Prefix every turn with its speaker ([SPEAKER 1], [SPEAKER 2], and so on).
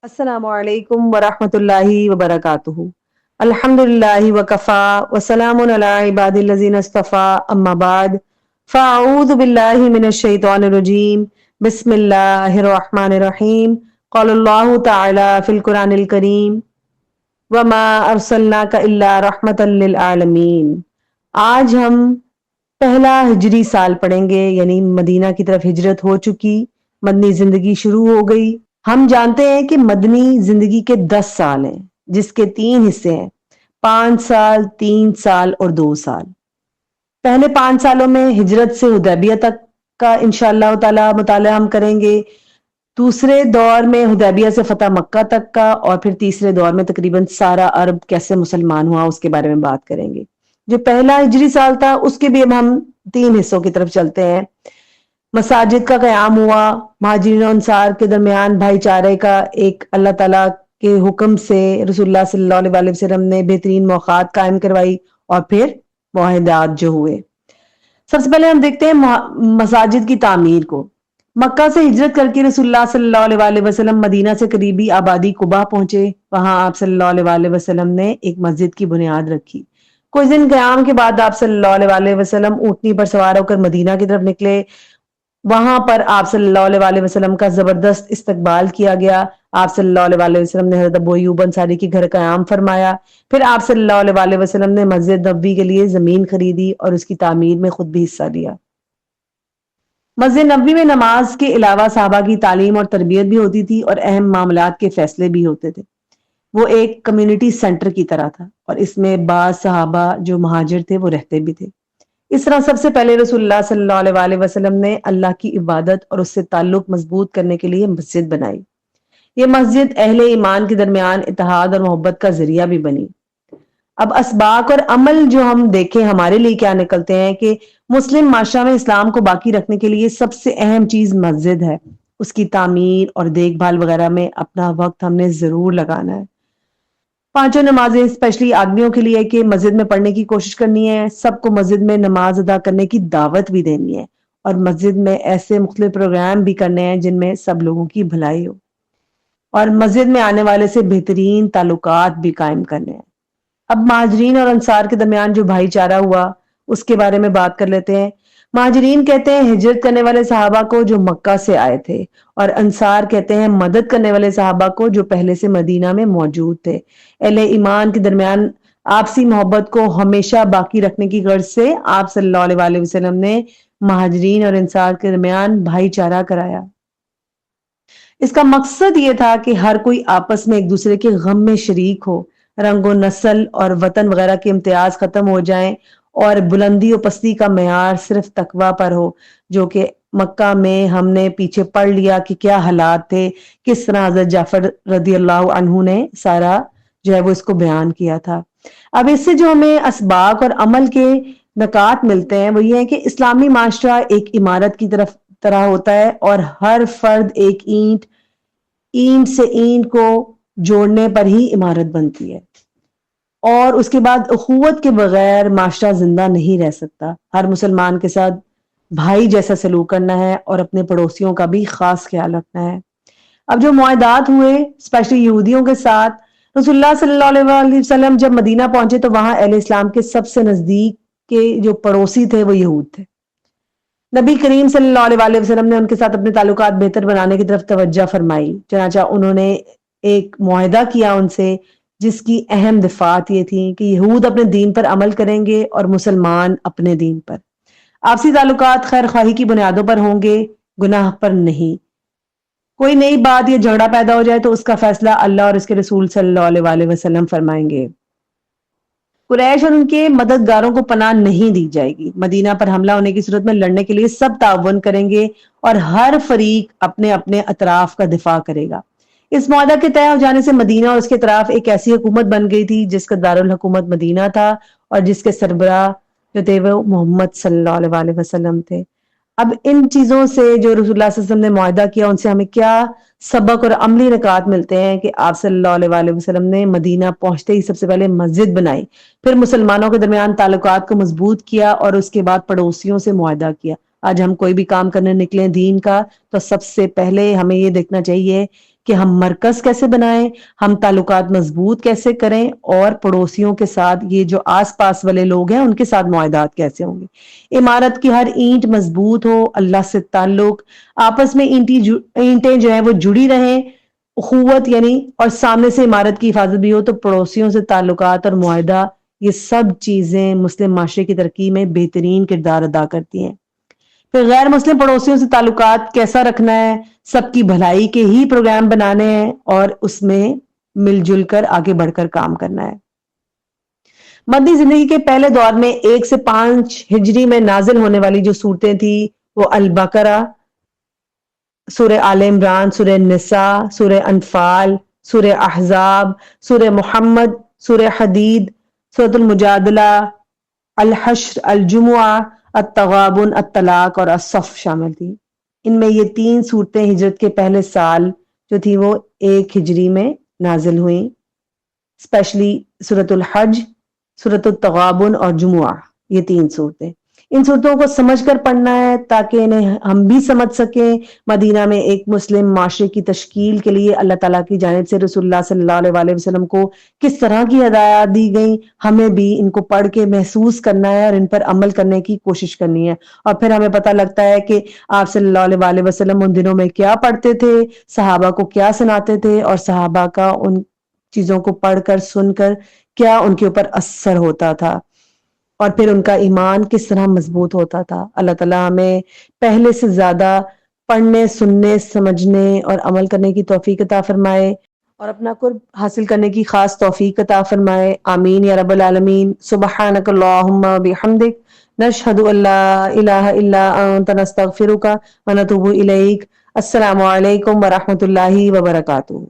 [SPEAKER 1] السلام علیکم ورحمۃ اللہ وبرکاتہ۔ الحمدللہ وکفا وسلام علی عباد الذین اصطفیٰ اما بعد فاعوذ باللہ من الشیطان الرجیم بسم اللہ الرحمن الرحیم قال اللہ تعالی فی القرآن الکریم وما ارسلناک الا رحمۃ للعالمین۔ آج ہم پہلا ہجری سال پڑھیں گے، یعنی مدینہ کی طرف ہجرت ہو چکی، مدنی زندگی شروع ہو گئی۔ ہم جانتے ہیں کہ مدنی زندگی کے 10 سال ہیں، جس کے 3 حصے ہیں، 5 سال، 3 سال اور 2 سال۔ پہلے 5 سالوں میں ہجرت سے حدیبیہ تک کا انشاءاللہ تعالی مطالعہ ہم کریں گے، دوسرے دور میں حدیبیہ سے فتح مکہ تک کا، اور پھر تیسرے دور میں تقریباً سارا عرب کیسے مسلمان ہوا اس کے بارے میں بات کریں گے۔ جو پہلا ہجری سال تھا اس کے بھی اب ہم 3 حصوں کی طرف چلتے ہیں۔ مساجد کا قیام ہوا، مہاجرین و انصار کے درمیان بھائی چارے کا ایک اللہ تعالیٰ کے حکم سے رسول اللہ صلی اللہ علیہ وسلم نے بہترین موقعات قائم کروائی، اور پھر معاہدات جو ہوئے۔ سب سے پہلے ہم دیکھتے ہیں مساجد کی تعمیر کو۔ مکہ سے ہجرت کر کے رسول اللہ صلی اللہ علیہ وسلم مدینہ سے قریبی آبادی قبا پہنچے۔ وہاں آپ صلی اللہ علیہ وسلم نے ایک مسجد کی بنیاد رکھی۔ کچھ دن قیام کے بعد آپ صلی اللہ علیہ وسلم اونٹنی پر سوار ہو کر مدینہ کی طرف نکلے۔ وہاں پر آپ صلی اللہ علیہ وسلم کا زبردست استقبال کیا گیا۔ آپ صلی اللہ علیہ وسلم نے حضرت ابو ایوب انصاری کی گھر قیام فرمایا۔ پھر آپ صلی اللہ علیہ وسلم نے مسجد نبوی کے لیے زمین خریدی اور اس کی تعمیر میں خود بھی حصہ لیا۔ مسجد نبوی میں نماز کے علاوہ صحابہ کی تعلیم اور تربیت بھی ہوتی تھی، اور اہم معاملات کے فیصلے بھی ہوتے تھے۔ وہ ایک کمیونٹی سینٹر کی طرح تھا، اور اس میں بعض صحابہ جو مہاجر تھے وہ رہتے بھی تھے۔ اس طرح سب سے پہلے رسول اللہ صلی اللہ علیہ وسلم نے اللہ کی عبادت اور اس سے تعلق مضبوط کرنے کے لیے مسجد بنائی۔ یہ مسجد اہل ایمان کے درمیان اتحاد اور محبت کا ذریعہ بھی بنی۔ اب اسباق اور عمل جو ہم دیکھیں ہمارے لیے کیا نکلتے ہیں کہ مسلم معاشرہ میں اسلام کو باقی رکھنے کے لیے سب سے اہم چیز مسجد ہے۔ اس کی تعمیر اور دیکھ بھال وغیرہ میں اپنا وقت ہم نے ضرور لگانا ہے۔ 5 نمازیں اسپیشلی آدمیوں کے لیے کہ مسجد میں پڑھنے کی کوشش کرنی ہے، سب کو مسجد میں نماز ادا کرنے کی دعوت بھی دینی ہے، اور مسجد میں ایسے مختلف پروگرام بھی کرنے ہیں جن میں سب لوگوں کی بھلائی ہو، اور مسجد میں آنے والے سے بہترین تعلقات بھی قائم کرنے ہیں۔ اب مہاجرین اور انصار کے درمیان جو بھائی چارہ ہوا اس کے بارے میں بات کر لیتے ہیں۔ مہاجرین کہتے ہیں ہجرت کرنے والے صحابہ کو جو مکہ سے آئے تھے، اور انصار کہتے ہیں مدد کرنے والے صحابہ کو جو پہلے سے مدینہ میں موجود تھے۔ اہل ایمان کے درمیان آپسی محبت کو ہمیشہ باقی رکھنے کی غرض سے آپ صلی اللہ علیہ وسلم نے مہاجرین اور انصار کے درمیان بھائی چارہ کرایا۔ اس کا مقصد یہ تھا کہ ہر کوئی آپس میں ایک دوسرے کے غم میں شریک ہو، رنگ و نسل اور وطن وغیرہ کے امتیاز ختم ہو جائیں، اور بلندی و پستی کا معیار صرف تقویٰ پر ہو، جو کہ مکہ میں ہم نے پیچھے پڑھ لیا کہ کیا حالات تھے، کس طرح حضرت جعفر رضی اللہ عنہ نے سارا جو ہے وہ اس کو بیان کیا تھا۔ اب اس سے جو ہمیں اسباق اور عمل کے نکات ملتے ہیں وہ یہ ہے کہ اسلامی معاشرہ ایک عمارت کی طرح ہوتا ہے، اور ہر فرد ایک اینٹ سے اینٹ کو جوڑنے پر ہی عمارت بنتی ہے، اور اس کے بعد اخوت کے بغیر معاشرہ زندہ نہیں رہ سکتا۔ ہر مسلمان کے ساتھ بھائی جیسا سلوک کرنا ہے، اور اپنے پڑوسیوں کا بھی خاص خیال رکھنا ہے۔ اب جو معاہدات ہوئے اسپیشلی یہودیوں کے ساتھ، رسول اللہ صلی اللہ علیہ وسلم جب مدینہ پہنچے تو وہاں اہل اسلام کے سب سے نزدیک کے جو پڑوسی تھے وہ یہود تھے۔ نبی کریم صلی اللہ علیہ وسلم نے ان کے ساتھ اپنے تعلقات بہتر بنانے کی طرف توجہ فرمائی، چنانچہ انہوں نے ایک معاہدہ کیا ان سے، جس کی اہم دفعات یہ تھیں کہ یہود اپنے دین پر عمل کریں گے اور مسلمان اپنے دین پر۔ آپسی تعلقات خیر خواہی کی بنیادوں پر ہوں گے، گناہ پر نہیں۔ کوئی نئی بات یا جھگڑا پیدا ہو جائے تو اس کا فیصلہ اللہ اور اس کے رسول صلی اللہ علیہ وسلم فرمائیں گے۔ قریش اور ان کے مددگاروں کو پناہ نہیں دی جائے گی۔ مدینہ پر حملہ ہونے کی صورت میں لڑنے کے لیے سب تعاون کریں گے، اور ہر فریق اپنے اپنے اطراف کا دفاع کرے گا۔ اس معاہدہ کے طے ہو جانے سے مدینہ اور اس کے اطراف ایک ایسی حکومت بن گئی تھی جس کا دارالحکومت مدینہ تھا، اور جس کے سربراہ جو تھے وہ محمد صلی اللہ علیہ وسلم تھے۔ اب ان چیزوں سے جو رسول اللہ صلی اللہ علیہ وسلم نے معاہدہ کیا ان سے ہمیں کیا سبق اور عملی نکات ملتے ہیں کہ آپ صلی اللہ علیہ وسلم نے مدینہ پہنچتے ہی سب سے پہلے مسجد بنائی، پھر مسلمانوں کے درمیان تعلقات کو مضبوط کیا، اور اس کے بعد پڑوسیوں سے معاہدہ کیا۔ آج ہم کوئی بھی کام کرنے نکلیں دین کا تو سب سے پہلے ہمیں یہ دیکھنا چاہیے کہ ہم مرکز کیسے بنائیں، ہم تعلقات مضبوط کیسے کریں، اور پڑوسیوں کے ساتھ یہ جو آس پاس والے لوگ ہیں ان کے ساتھ معاہدات کیسے ہوں گے۔ عمارت کی ہر اینٹ مضبوط ہو، اللہ سے تعلق، آپس میں اینٹیں جو ہیں وہ جڑی رہیں، اخوت یعنی، اور سامنے سے عمارت کی حفاظت بھی ہو، تو پڑوسیوں سے تعلقات اور معاہدہ، یہ سب چیزیں مسلم معاشرے کی ترقی میں بہترین کردار ادا کرتی ہیں۔ پھر غیر مسلم پڑوسیوں سے تعلقات کیسا رکھنا ہے، سب کی بھلائی کے ہی پروگرام بنانے ہیں اور اس میں مل جل کر آگے بڑھ کر کام کرنا ہے۔ مدنی زندگی کے پہلے دور میں 1 سے 5 ہجری میں نازل ہونے والی جو صورتیں تھی وہ البقرہ، سورہ آل عمران، سورہ نساء، سورہ انفال، سورہ احزاب، سورہ محمد، سورہ حدید، سورۃ المجادلہ، الحشر، الجمعہ، التغابن، الطلاق اور الصف شامل تھی۔ ان میں یہ 3 صورتیں ہجرت کے پہلے سال جو تھی وہ 1 ہجری میں نازل ہوئیں، اسپیشلی سورۃ الحج، سورۃ التغابن اور جمعہ، یہ 3 صورتیں۔ ان صورتوں کو سمجھ کر پڑھنا ہے تاکہ انہیں ہم بھی سمجھ سکیں۔ مدینہ میں ایک مسلم معاشرے کی تشکیل کے لیے اللہ تعالیٰ کی جانب سے رسول اللہ صلی اللہ علیہ وآلہ وسلم کو کس طرح کی ہدایات دی گئیں، ہمیں بھی ان کو پڑھ کے محسوس کرنا ہے اور ان پر عمل کرنے کی کوشش کرنی ہے۔ اور پھر ہمیں پتہ لگتا ہے کہ آپ صلی اللہ علیہ وآلہ وسلم ان دنوں میں کیا پڑھتے تھے، صحابہ کو کیا سناتے تھے، اور صحابہ کا ان چیزوں کو پڑھ کر سن کر کیا ان کے اوپر اثر ہوتا تھا، اور پھر ان کا ایمان کس طرح مضبوط ہوتا تھا۔ اللہ تعالیٰ ہمیں پہلے سے زیادہ پڑھنے، سننے، سمجھنے اور عمل کرنے کی توفیق عطا فرمائے، اور اپنا قرب حاصل کرنے کی خاص توفیق عطا فرمائے، آمین یا رب العالمین۔ سبحانک اللہم بحمدک، نشہد ان لا الہ الا انت، نستغفرک ونتوب الیک۔ السلام علیکم ورحمۃ اللہ وبرکاتہ۔